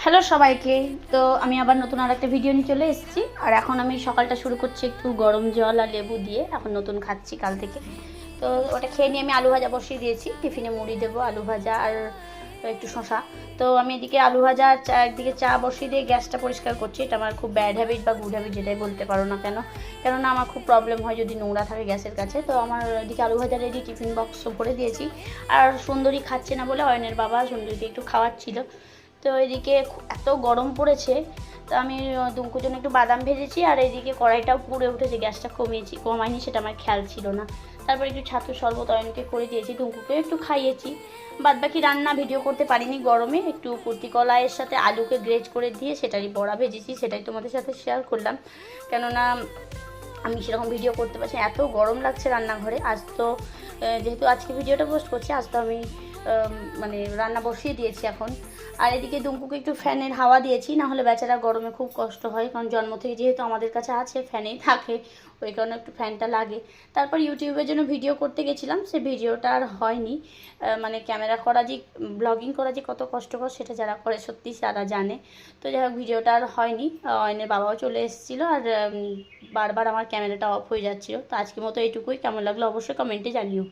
Hello সবাইকে। তো আমি আবার নতুন আরেকটা ভিডিও নিয়ে চলে এসেছি। আর এখন আমি সকালটা শুরু করছি একটু গরম জল আর লেবু দিয়ে। এখন নতুন খাচ্ছি কাল থেকে। তো ওটা খেয়ে নিয়ে আমি আলু ভাজা বসিয়ে দিয়েছি। টিফিনে মুড়ি দেবো, আলু ভাজা আর একটু শশা। তো আমি এদিকে আলু ভাজা একদিকে চা বসিয়ে দিয়ে গ্যাসটা পরিষ্কার করছি। এটা আমার খুব ব্যাড হ্যাবিট বা গুড হ্যাবিট যেটাই বলতে পারো না কেন, কেননা আমার খুব প্রবলেম হয় যদি নোংরা থাকে গ্যাসের কাছে। তো আমার এদিকে আলু ভাজা রেডি, টিফিন বক্সও ভরে দিয়েছি। আর সুন্দরী খাচ্ছে না বলে অয়নের বাবা সুন্দরীকে একটু খাওয়াচ্ছিল। তো এদিকে এত গরম পড়েছে, তো আমি দুঙ্কুর জন্য একটু বাদাম ভেজেছি। আর এদিকে কড়াইটাও পুড়ে উঠেছে, গ্যাসটা কমাইনি, সেটা আমার খেয়াল ছিল না। তারপর একটু ছাতুর শরবত অয়নকে করে দিয়েছি, দুঙ্কুকে একটু খাইয়েছি। বাদবাকি রান্না ভিডিও করতে পারিনি গরমে। একটু কুর্তি কলাইয়ের সাথে আলুকে গ্রেট করে দিয়ে সেটারই বড়া ভেজেছি, সেটাই তোমাদের সাথে শেয়ার করলাম। কেননা আমি সেরকম ভিডিও করতে পারছি, এত গরম লাগছে রান্নাঘরে। আজ তো যেহেতু আজকে ভিডিওটা পোস্ট করছি, আজ তো আমি মানে রান্না বসিয়ে দিয়েছি এখন। আর এদিকে দুঙ্কুকে একটু ফ্যানের হাওয়া দিয়েছি, না হলে বেচারা গরমে খুব কষ্ট হয়, কারণ জন্ম থেকে যেহেতু আমাদের কাছে আছে ফ্যানেই থাকে, ওই কারণে একটু ফ্যানটা লাগে। তারপর ইউটিউবের জন্য ভিডিও করতে গেছিলাম, সে ভিডিওটা আর হয়নি। মানে ক্যামেরা করা যে, ব্লগিং করা যে কত কষ্টকর সেটা যারা করে সত্যি তারা জানে। তো যাই হোক, ভিডিওটা আর হয়নি। অয়নের বাবাও চলে এসেছিলো, আর বারবার আমার ক্যামেরাটা অফ হয়ে যাচ্ছিলো। তো আজকের মতো এইটুকুই। কেমন লাগলো অবশ্যই কমেন্টে জানিও।